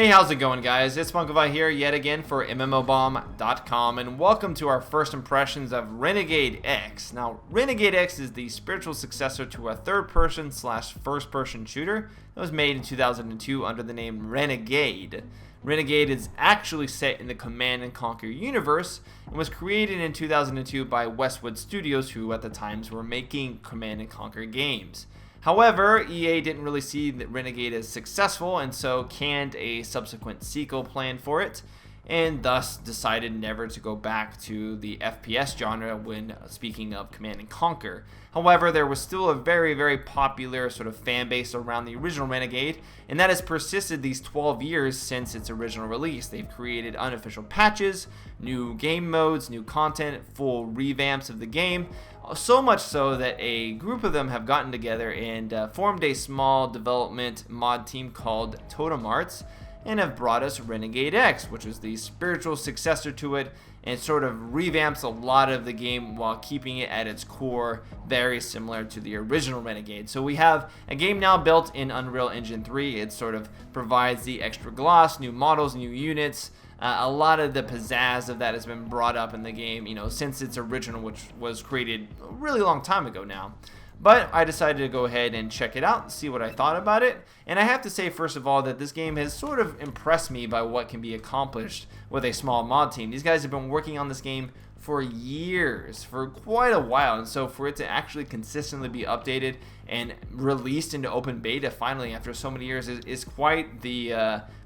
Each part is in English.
Hey, how's it going, guys? It's Punkavai here yet again for MMOBomb.com, and welcome to our first impressions of Renegade X. Now, Renegade X is the spiritual successor to a third-person slash first-person shooter that was made in 2002 under the name Renegade. Renegade is actually set in the Command and Conquer universe and was created in 2002 by Westwood Studios, who at the times were making Command and Conquer games. However, EA didn't really see that Renegade as successful, and so canned a subsequent sequel plan for it, and thus decided never to go back to the FPS genre when speaking of Command and Conquer. However, there was still a very popular sort of fan base around the original Renegade, and that has persisted these 12 years since its original release. They've created unofficial patches, new game modes, new content, full revamps of the game, so much so that a group of them have gotten together and formed a small development mod team called Totem Arts, and have brought us Renegade X, which is the spiritual successor to it, and sort of revamps a lot of the game while keeping it at its core very similar to the original Renegade. So we have a game now built in Unreal Engine 3. It sort of provides the extra gloss, new models, new units. A lot of the pizzazz of that has been brought up in the game, you know, since its original, which was created a really long time ago now. But I decided to go ahead and check it out, see what I thought about it. And I have to say, first of all, that this game has sort of impressed me by what can be accomplished with a small mod team. These guys have been working on this game for years, for quite a while, and so for it to actually consistently be updated and released into open beta finally after so many years is quite the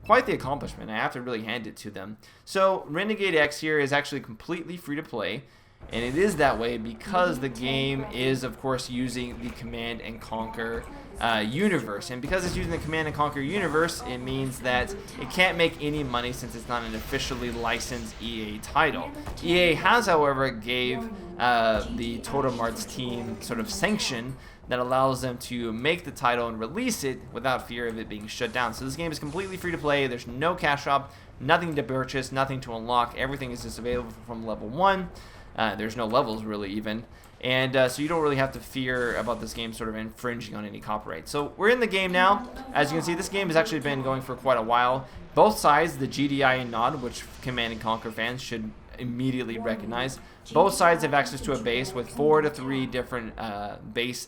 accomplishment. I have to really hand it to them. So Renegade X here is actually completely free to play. And it is that way because the game is, of course, using the Command and Conquer universe. And because it's using the Command and Conquer universe, it means that it can't make any money since it's not an officially licensed EA title. EA has, however, gave the Totem Arts team sort of sanction that allows them to make the title and release it without fear of it being shut down. So this game is completely free to play. There's no cash shop, nothing to purchase, nothing to unlock. Everything is just available from level 1. There's no levels really even, and so you don't really have to fear about this game sort of infringing on any copyright. So we're in the game now. As you can see, this game has actually been going for quite a while. Both sides, the G.D.I and nod, which Command and Conquer fans should immediately recognize, both sides have access to a base with 4 to 3 different base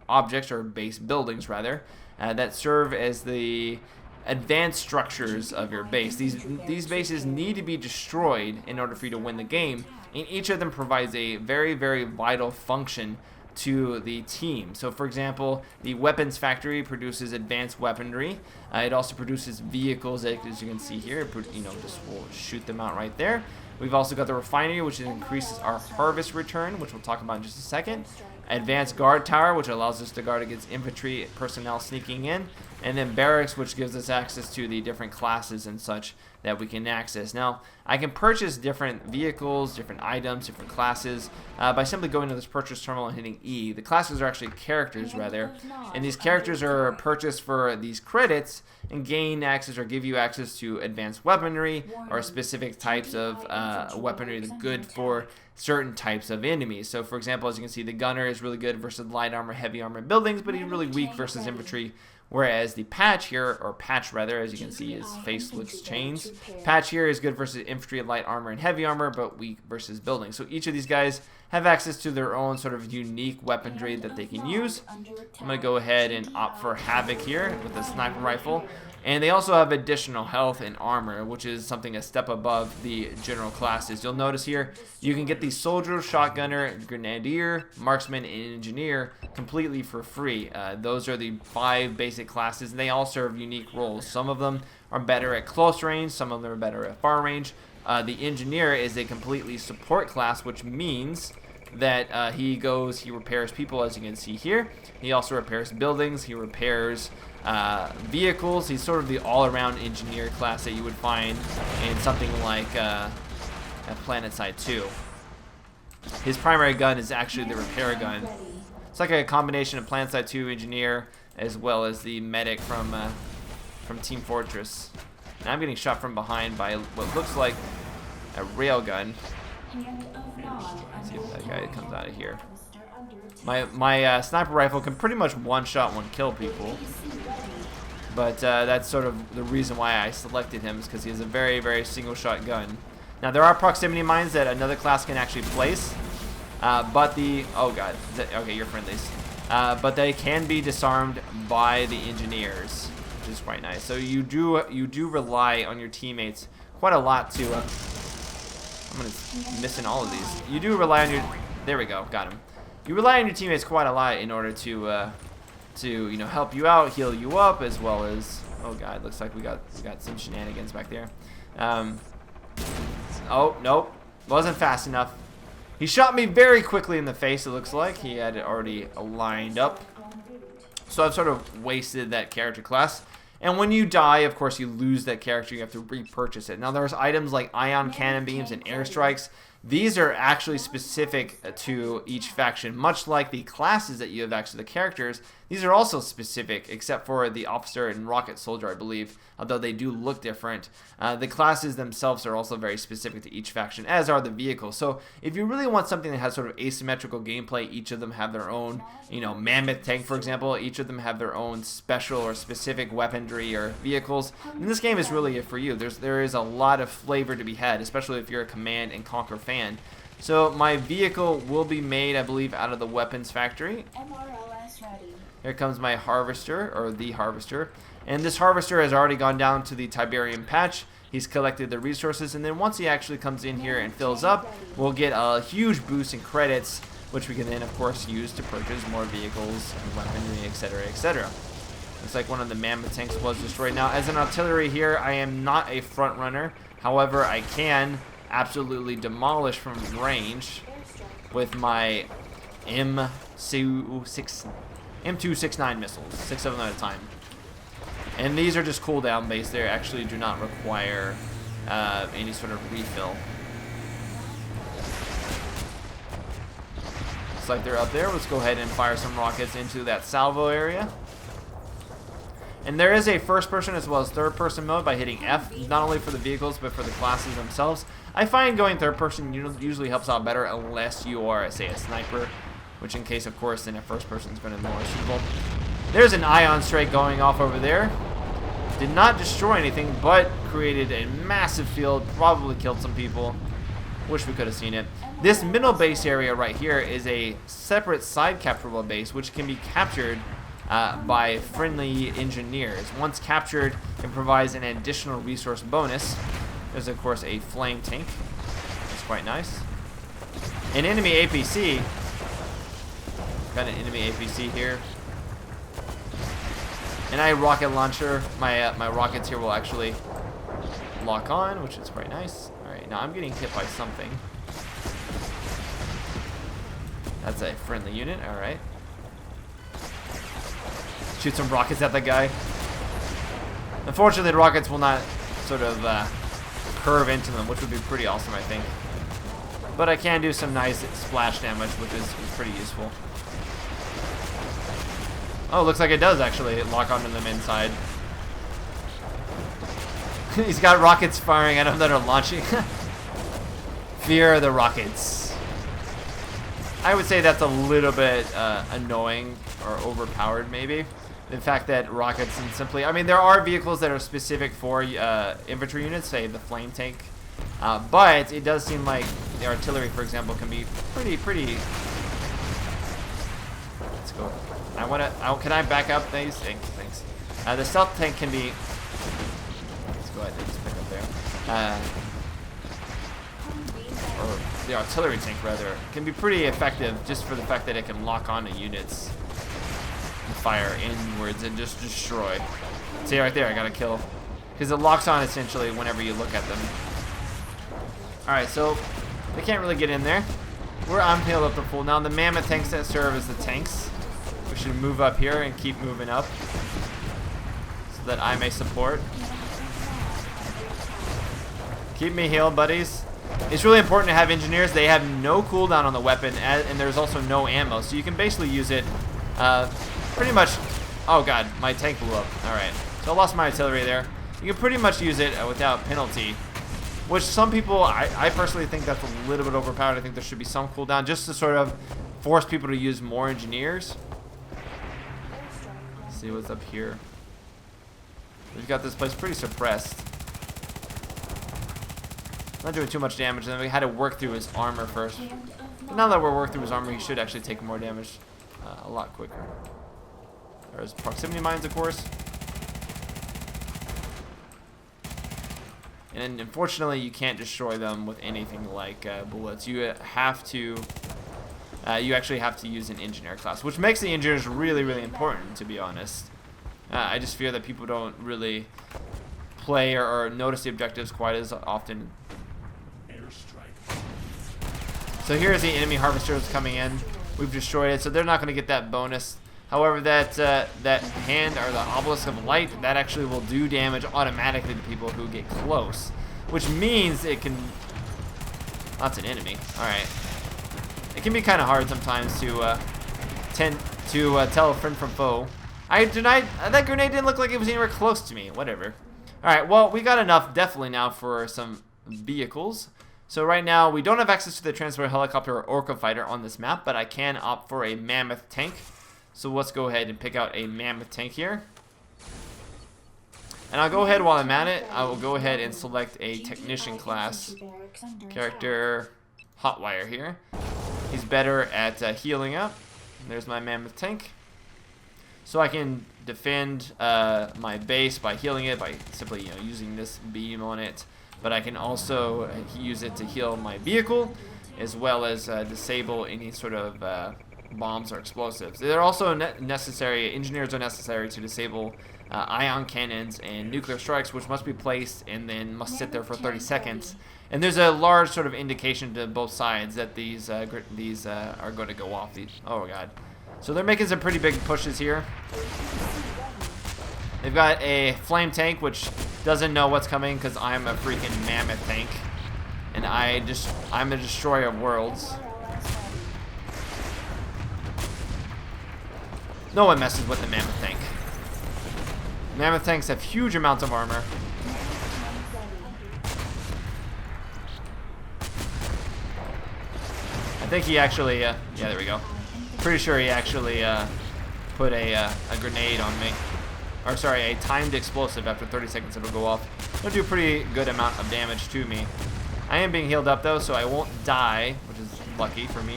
objects, or base buildings rather, that serve as the advanced structures of your base. These bases need to be destroyed in order for you to win the game, and each of them provides a very vital function to the team. So for example, the weapons factory produces advanced weaponry. It also produces vehicles, as you can see here. You know, just we'll shoot them out right there. We've also got the refinery, which increases our harvest return, which we'll talk about in just a second. Advanced guard tower, which allows us to guard against infantry personnel sneaking in, and then barracks, which gives us access to the different classes and such that we can access. Now, I can purchase different vehicles, different items, different classes by simply going to this purchase terminal and hitting E. The classes are actually characters rather, and these characters are purchased for these credits and gain access or give you access to advanced weaponry or specific types of weaponry that's good for certain types of enemies. So for example, as you can see, the gunner is really good versus light armor, heavy armor buildings, but he's really weak versus infantry. Whereas the patch here, or patch rather, as you can see, his face looks changed. Patch here is good versus infantry, light armor, and heavy armor, but weak versus buildings. So each of these guys have access to their own sort of unique weaponry that they can use. I'm going to go ahead and opt for Havoc here with the sniper rifle. And they also have additional health and armor, which is something a step above the general classes. You'll notice here, you can get the soldier, shotgunner, grenadier, marksman, and engineer completely for free. Those are the 5 basic classes, and they all serve unique roles. Some of them are better at close range, some of them are better at far range. The engineer is a completely support class, which means that he repairs people, as you can see here. He also repairs buildings, he repairs vehicles. He's sort of the all-around engineer class that you would find in something like at PlanetSide 2. His primary gun is actually the repair gun. It's like a combination of PlanetSide 2 engineer as well as the medic from Team Fortress. And I'm getting shot from behind by what looks like a railgun. Let's see if that guy comes out of here. My sniper rifle can pretty much one-shot, one-kill people. But that's sort of the reason why I selected him, is because he has a very, very single-shot gun. Now, there are proximity mines that another class can actually place, but the... Oh, God. Okay, you're friendlies. But they can be disarmed by the engineers, which is quite nice. So you do rely on your teammates quite a lot to... I'm missing all of these. You do rely on your... There we go. Got him. You rely on your teammates quite a lot in order to you know, help you out, heal you up, as well as... Oh, God. Looks like we got some shenanigans back there. Oh, nope. Wasn't fast enough. He shot me very quickly in the face, it looks like. He had it already lined up. So I've sort of wasted that character class. And when you die, of course, you lose that character. You have to repurchase it. Now, there's items like ion cannon beams and airstrikes. These are actually specific to each faction, much like the classes that you have access to the characters. These are also specific, except for the officer and rocket soldier, I believe, although they do look different. The classes themselves are also very specific to each faction, as are the vehicles. So if you really want something that has sort of asymmetrical gameplay, each of them have their own, you know, mammoth tank, for example. Each of them have their own special or specific weaponry or vehicles. And this game is really it for you. There is a lot of flavor to be had, especially if you're a Command and Conquer fan. So my vehicle will be made, I believe, out of the weapons factory. Here comes my harvester, or the harvester. And this harvester has already gone down to the Tiberium patch. He's collected the resources, and then once he actually comes in here and fills up, we'll get a huge boost in credits, which we can then, of course, use to purchase more vehicles and weaponry, etc., etc. Looks like one of the mammoth tanks was destroyed. Now, as an artillery here, I am not a front runner. However, I can absolutely demolish from range with my M269 missiles, 6 of them at a time. And these are just cooldown based. They actually do not require any sort of refill. Looks like they're up there. Let's go ahead and fire some rockets into that salvo area. And there is a first-person as well as third-person mode by hitting F, not only for the vehicles but for the classes themselves. I find going third-person usually helps out better unless you are, say, a sniper, which in case, of course, then a first-person is going to be more suitable. There's an ion strike going off over there. Did not destroy anything, but created a massive field, probably killed some people. Wish we could have seen it. This middle base area right here is a separate side capturable base, which can be captured by friendly engineers. Once captured, it provides an additional resource bonus. There's, of course, a flame tank. That's quite nice. An enemy APC. Got an enemy APC here. And I rocket launcher. My rockets here will actually lock on, which is quite nice. All right, now I'm getting hit by something. That's a friendly unit. All right. Shoot some rockets at that guy. Unfortunately, the rockets will not sort of curve into them, which would be pretty awesome, I think. But I can do some nice splash damage, which is pretty useful. Oh, looks like it does actually lock onto them inside. He's got rockets firing at him that are launching. Fear the rockets. I would say that's a little bit annoying or overpowered, maybe. The fact that rockets and simply... I mean, there are vehicles that are specific for infantry units, say the flame tank. But it does seem like the artillery, for example, can be pretty... Let's go. Can I back up these? Thanks. The stealth tank can be... Let's go ahead and just pick up there. Or the artillery tank, rather, can be pretty effective just for the fact that it can lock onto units and fire inwards and just destroy. See right there, I got a kill. Because it locks on essentially whenever you look at them. Alright, so they can't really get in there. I'm healed up to full. Now the mammoth tanks that serve as the tanks. We should move up here and keep moving up so that I may support. Keep me healed, buddies. It's really important to have engineers. They have no cooldown on the weapon, and there's also no ammo, so you can basically use it pretty much... Oh god, my tank blew up. Alright, so I lost my artillery there. You can pretty much use it without penalty, which some people, I personally think that's a little bit overpowered. I think there should be some cooldown just to sort of force people to use more engineers. Let's see what's up here. We've got this place pretty suppressed. Not doing too much damage, and then we had to work through his armor first. But now that we're working through his armor, he should actually take more damage a lot quicker. There's proximity mines, of course. And unfortunately, you can't destroy them with anything like bullets. You have to... you actually have to use an engineer class, which makes the engineers really, really important, to be honest. I just fear that people don't really play or notice the objectives quite as often. So here's the enemy harvesters coming in. We've destroyed it, so they're not going to get that bonus. However, that hand or the obelisk of light, that actually will do damage automatically to people who get close, which means it can... That's an enemy. All right. It can be kind of hard sometimes to tell a friend from foe. I denied that grenade didn't look like it was anywhere close to me. Whatever. All right. Well, we got enough definitely now for some vehicles. So right now we don't have access to the transport helicopter or orca fighter on this map, but I can opt for a mammoth tank. So let's go ahead and pick out a mammoth tank here. And I'll go ahead while I'm at it. I will go ahead and select a technician class character, Hotwire here. He's better at healing up. There's my mammoth tank. So I can defend my base by healing it by simply using this beam on it. But I can also use it to heal my vehicle, as well as disable any sort of bombs or explosives. They're also necessary. Engineers are necessary to disable ion cannons and nuclear strikes, which must be placed and then must sit there for 30 seconds. And there's a large sort of indication to both sides that these are going to go off. Oh god! So they're making some pretty big pushes here. They've got a flame tank, which doesn't know what's coming because I'm a freaking mammoth tank, and I'm a destroyer of worlds. No one messes with the mammoth tank. Mammoth tanks have huge amounts of armor. I think he actually, yeah, there we go. Pretty sure he actually put a grenade on me. Or sorry, a timed explosive. After 30 seconds it'll go off. It'll do a pretty good amount of damage to me. I am being healed up though, so I won't die, which is lucky for me.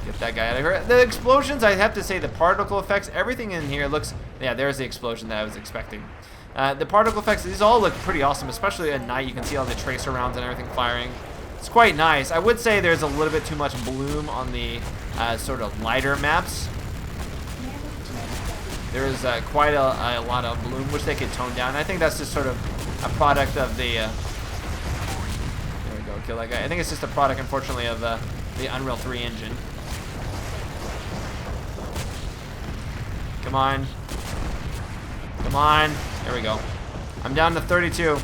Get that guy out of here. The explosions, I have to say, the particle effects, everything in here looks... Yeah, there's the explosion that I was expecting. The particle effects, these all look pretty awesome, especially at night. You can see all the tracer rounds and everything firing. It's quite nice. I would say there's a little bit too much bloom on the sort of lighter maps. There is quite a lot of bloom, which they could tone down. I think that's just sort of a product of the... there we go, kill that guy. I think it's just a product, unfortunately, of the Unreal 3 engine. Come on. Come on. There we go. I'm down to 32.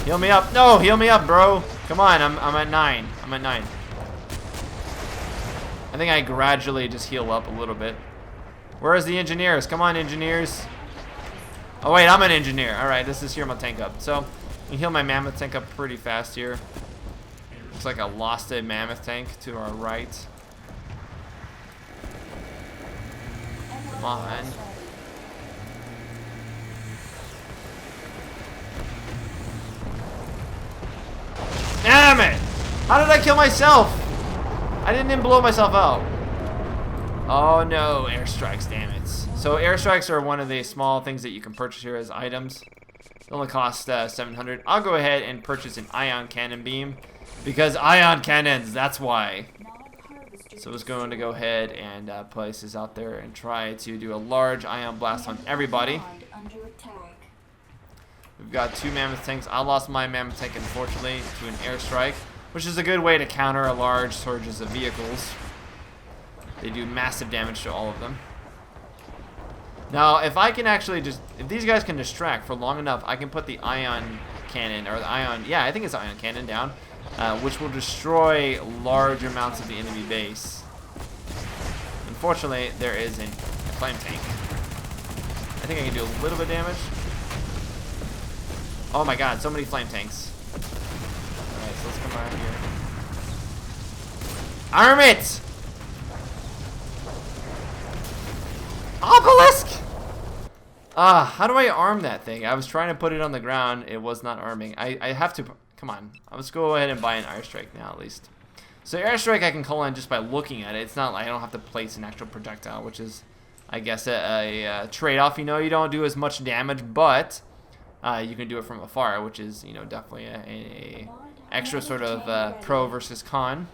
Heal me up. No, heal me up, bro. Come on, I'm at 9. I'm at 9. I think I gradually just heal up a little bit. Where's the engineers? Come on, engineers. Oh, wait, I'm an engineer. All right, let's just heal my tank up. So, I can heal my mammoth tank up pretty fast here. Looks like I lost a mammoth tank to our right. Come on. Damn it! How did I kill myself? I didn't even blow myself out. Oh no, airstrikes, damn it. So airstrikes are one of the small things that you can purchase here as items. It only costs 700. I'll go ahead and purchase an ion cannon beam because ion cannons, that's why. So I was going to go ahead and place this out there and try to do a large ion blast on everybody. We've got 2 mammoth tanks. I lost my mammoth tank, unfortunately, to an airstrike, which is a good way to counter a large surges of vehicles. They do massive damage to all of them. Now, if I can actually just... If these guys can distract for long enough, I can put the ion cannon, or the ion... Yeah, I think it's ion cannon down, which will destroy large amounts of the enemy base. Unfortunately, there is a flame tank. I think I can do a little bit of damage. Oh my god, so many flame tanks. Alright, so let's come around here. Arm it! Obelisk! How do I arm that thing? I was trying to put it on the ground. It was not arming. I have to... Come on. Let's go ahead and buy an airstrike now, at least. So airstrike I can call in just by looking at it. It's not like I don't have to place an actual projectile, which is, I guess, a trade-off. You know, you don't do as much damage, but you can do it from afar, which is, you know, definitely a extra sort of pro versus con.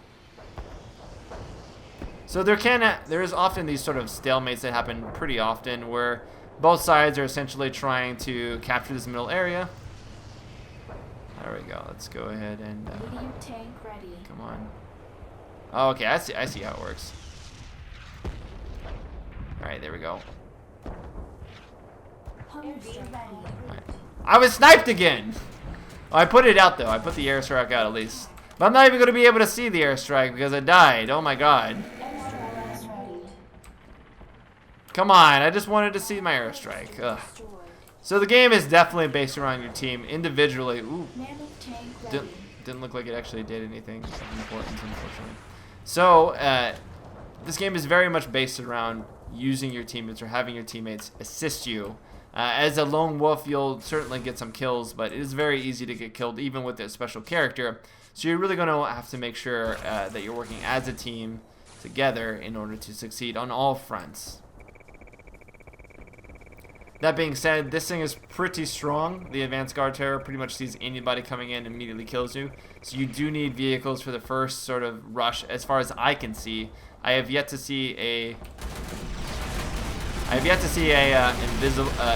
So there is often these sort of stalemates that happen pretty often where both sides are essentially trying to capture this middle area. There we go. Let's go ahead and come on. Oh, okay, I see how it works. All right, there we go. All right. I was sniped again. Oh, I put it out though. I put the airstrike out at least. But I'm not even going to be able to see the airstrike because I died. Oh my god. Come on, I just wanted to see my airstrike. Ugh. So the game is definitely based around your team individually. Ooh. Didn't look like it actually did anything of importance, unfortunately. So this game is very much based around using your teammates or having your teammates assist you. As a lone wolf, you'll certainly get some kills, but it is very easy to get killed even with a special character. So you're really going to have to make sure that you're working as a team together in order to succeed on all fronts. That being said, this thing is pretty strong. The Advanced Guard Terror pretty much sees anybody coming in and immediately kills you. So you do need vehicles for the first sort of rush. As far as I can see, I have yet to see a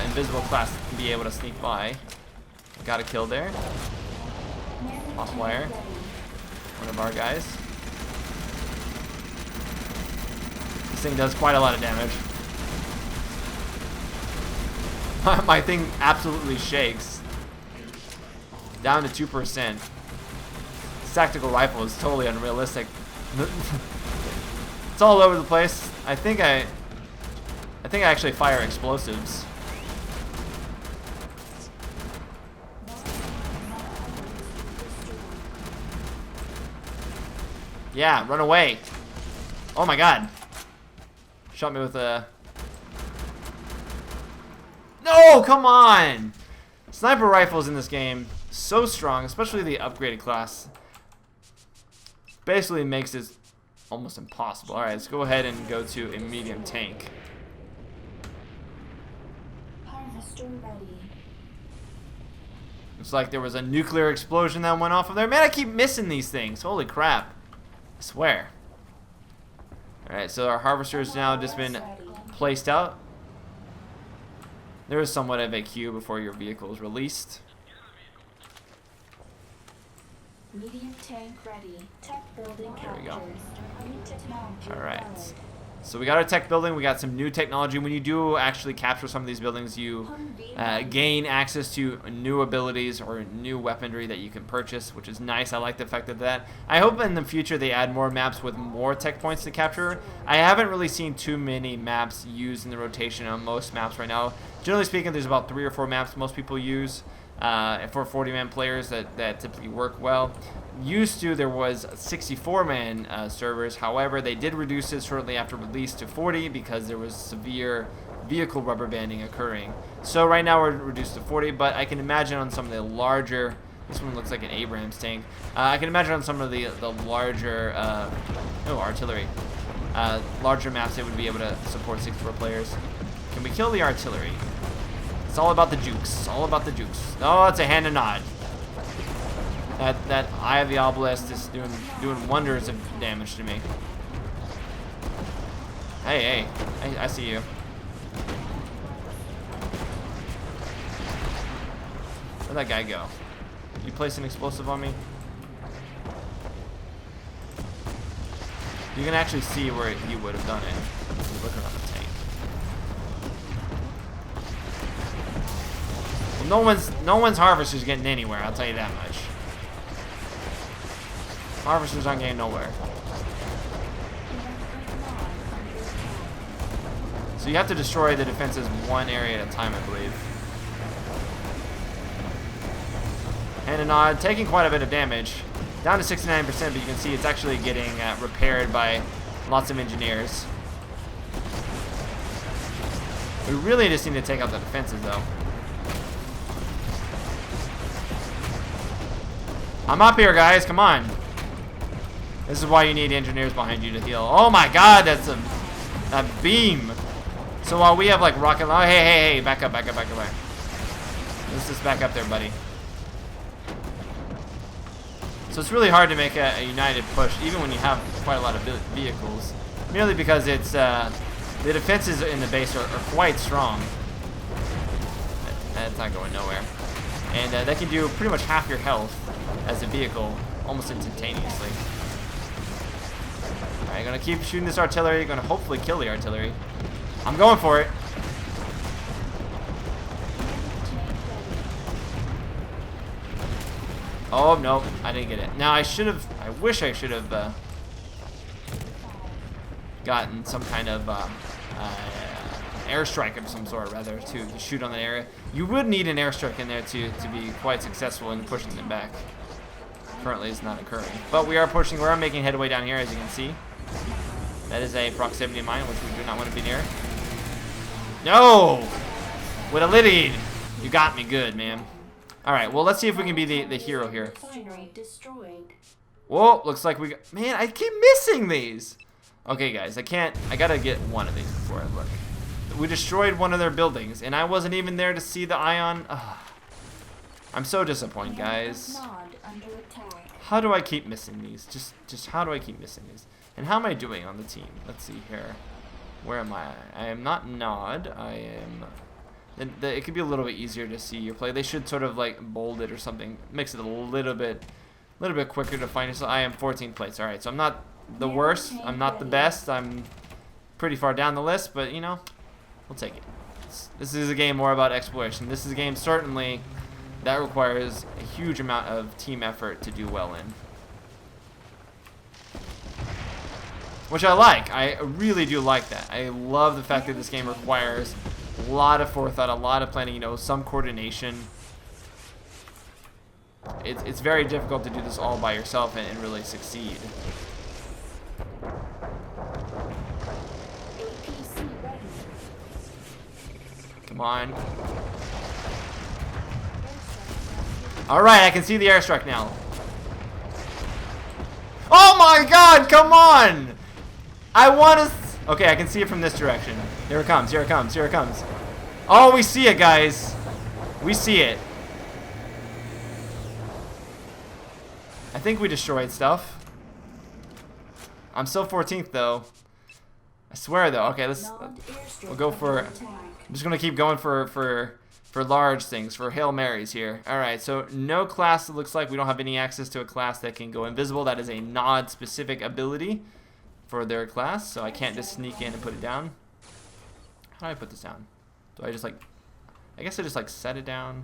invisible class be able to sneak by. Got a kill there. Off wire. One of our guys. This thing does quite a lot of damage. My thing absolutely shakes. Down to 2%. This tactical rifle is totally unrealistic. It's all over the place. I think I actually fire explosives. Yeah, run away. Oh my god. Shot me with a... No, come on! Sniper rifles in this game, so strong, especially the upgraded class. Basically makes it almost impossible. Alright, let's go ahead and go to a medium tank. Looks like there was a nuclear explosion that went off of there. Man, I keep missing these things. Holy crap. I swear. Alright, so our harvester has now just been placed out. There is somewhat of a queue before your vehicle is released. Medium tank ready. Tech building There we go. Alright. So we got our tech building. We got some new technology. When you do actually capture some of these buildings, you gain access to new abilities or new weaponry that you can purchase, which is nice. I like the effect of that. I hope in the future they add more maps with more tech points to capture. I haven't really seen too many maps used in the rotation on most maps right now. Generally speaking, there's about 3 or 4 maps most people use for 40-man players that typically work well. Used to, there was 64-man servers. However, they did reduce it shortly after release to 40 because there was severe vehicle rubber banding occurring. So right now we're reduced to 40, but I can imagine on some of the larger... This one looks like an Abrams tank. I can imagine on some of the larger... artillery. Larger maps, they would be able to support 64 players. Can we kill the artillery? It's all about the jukes. It's all about the jukes. Oh, it's a hand and nod. That Eye of the Obelisk is doing wonders of damage to me. Hey, I see you. Where'd that guy go? You place an explosive on me? You can actually see where he would have done it. You're looking on the tank. Well, no one's harvester's getting anywhere. I'll tell you that much. Harvesters aren't getting nowhere. So you have to destroy the defenses one area at a time, I believe. Hand and nod, taking quite a bit of damage. Down to 69%, but you can see it's actually getting repaired by lots of engineers. We really just need to take out the defenses, though. I'm up here, guys. Come on. This is why you need engineers behind you to heal. Oh my god, that's a beam. So while we have like rocket... Oh, hey, back up. Let's just back up there, buddy. So it's really hard to make a united push, even when you have quite a lot of vehicles. Merely because it's... the defenses in the base are quite strong. That's not going nowhere. And that can do pretty much half your health as a vehicle, almost instantaneously. Alright, gonna keep shooting this artillery, gonna hopefully kill the artillery. I'm going for it. Oh, no, I didn't get it. Now, I wish I should have gotten some kind of airstrike of some sort, rather, to shoot on that area. You would need an airstrike in there to be quite successful in pushing them back. Currently, it's not occurring. But we are pushing, we are making headway down here, as you can see. That is a proximity mine, which we do not want to be near. No! With a liddy! You got me good, man. Alright, well, let's see if we can be the hero here. Whoa, looks like we got... Man, I keep missing these! Okay, guys, I gotta get one of these before I look. We destroyed one of their buildings, and I wasn't even there to see the ion. Ugh. I'm so disappointed, guys. How do I keep missing these? Just how do I keep missing these? And how am I doing on the team? Let's see here. Where am I? I am not Nod. I am... It could be a little bit easier to see your play. They should sort of like bold it or something. Makes it a little bit quicker to find it. So I am 14th place. All right, so I'm not the worst. I'm not the best. I'm pretty far down the list, but you know, we'll take it. This is a game more about exploration. This is a game certainly that requires a huge amount of team effort to do well in. Which I like. I really do like that. I love the fact that this game requires a lot of forethought, a lot of planning, you know, some coordination. It's very difficult to do this all by yourself and really succeed. Come on. Alright, I can see the airstrike now. Oh my god, come on! I want to... Okay, I can see it from this direction. Here it comes, here it comes, here it comes. Oh, we see it, guys. We see it. I think we destroyed stuff. I'm still 14th, though. I swear, though. Okay, we'll go for... I'm just going to keep going for large things, for Hail Marys here. Alright, so no class, it looks like. We don't have any access to a class that can go invisible. That is a Nod-specific ability for their class, so I can't just sneak in and put it down. How do I put this down? Do I just like... I guess I just like set it down.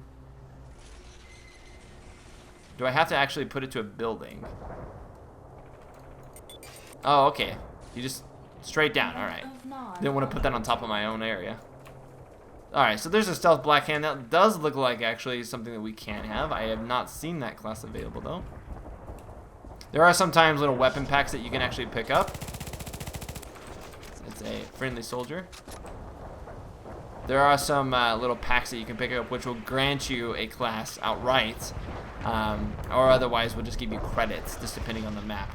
Do I have to actually put it to a building? Oh, okay. You just straight down. Alright. Didn't want to put that on top of my own area. Alright, so there's a stealth black hand. That does look like actually something that we can have. I have not seen that class available though. There are sometimes little weapon packs that you can actually pick up. It's a friendly soldier. There are some little packs that you can pick up which will grant you a class outright. Or otherwise will just give you credits, just depending on the map.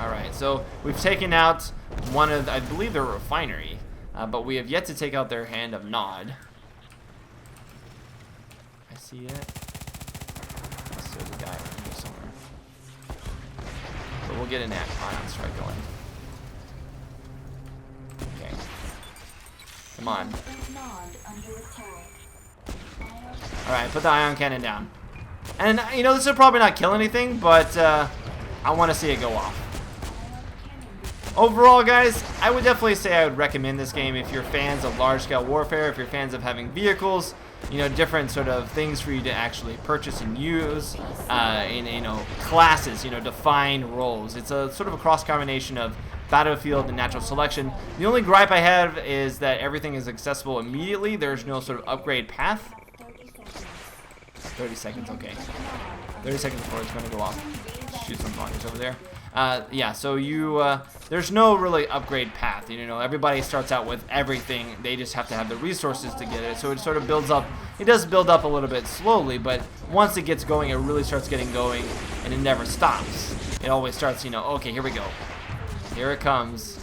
Alright, so we've taken out one of, I believe, their refinery. But we have yet to take out their hand of Nod. I see it. There's a guy around here somewhere. But we'll get an ion strike going. Okay. Come on. Alright, put the ion cannon down. And, you know, this will probably not kill anything, but I want to see it go off. Overall, guys, I would definitely say I would recommend this game if you're fans of large-scale warfare, if you're fans of having vehicles, you know, different sort of things for you to actually purchase and use, in, you know, classes, you know, defined roles. It's a sort of a cross-combination of battlefield and natural selection. The only gripe I have is that everything is accessible immediately. There's no sort of upgrade path. 30 seconds, okay. 30 seconds before it's going to go off. Shoot some bodies over there. Yeah, so there's no really upgrade path. You know, everybody starts out with everything. They just have to have the resources to get it. So it sort of builds up. It does build up a little bit slowly, but once it gets going, it really starts getting going, and it never stops. It always starts, you know, okay, here we go. Here it comes.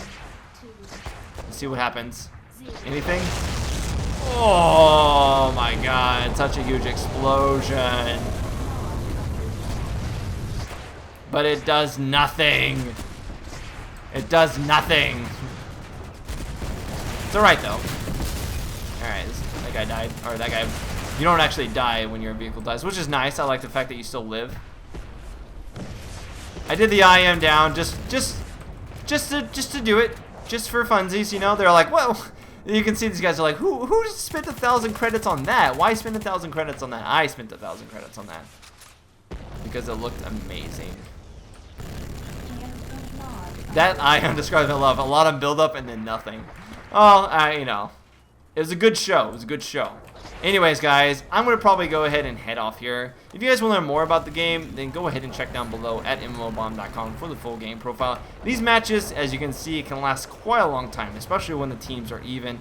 Let's see what happens. Anything? Oh my god, such a huge explosion. But it does nothing. It does nothing. It's alright though. Alright, that guy died. Or that guy. You don't actually die when your vehicle dies, which is nice. I like the fact that you still live. I did the IM down just to do it. Just for funsies, you know? They're like, well, you can see these guys are like, who spent 1,000 credits on that? Why spend 1,000 credits on that? I spent 1,000 credits on that. Because it looked amazing. That IM describes my love. A lot of build up and then nothing. Oh, you know. It was a good show. It was a good show. Anyways, guys, I'm going to probably go ahead and head off here. If you guys want to learn more about the game, then go ahead and check down below at MMOBomb.com for the full game profile. These matches, as you can see, can last quite a long time, especially when the teams are even.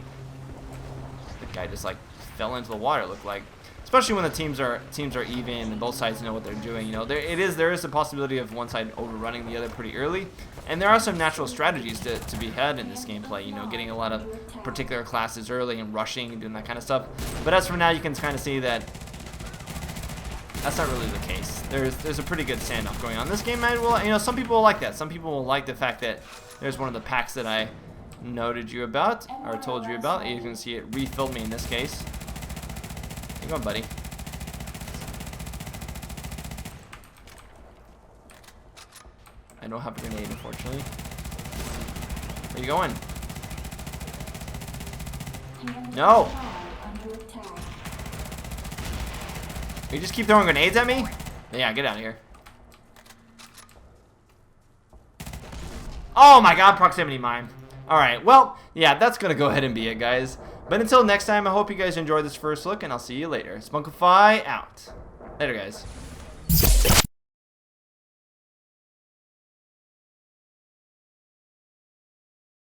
The guy just like fell into the water, it looked like. Especially when the teams are even and both sides know what they're doing. You know, there is a possibility of one side overrunning the other pretty early, and there are some natural strategies to be had in this gameplay. You know, getting a lot of particular classes early and rushing and doing that kind of stuff. But as for now, you can kind of see that that's not really the case. There's a pretty good standoff going on. This game, well, you know, some people will like that. Some people will like the fact that there's one of the packs that I noted you about or told you about. You can see it refilled me in this case. Hang on, buddy. I don't have a grenade, unfortunately. Where are you going? No! You just keep throwing grenades at me? Yeah, get out of here. Oh my god, proximity mine. Alright, well, yeah, that's gonna go ahead and be it, guys. But until next time, I hope you guys enjoyed this first look, and I'll see you later. Spunkify out. Later, guys.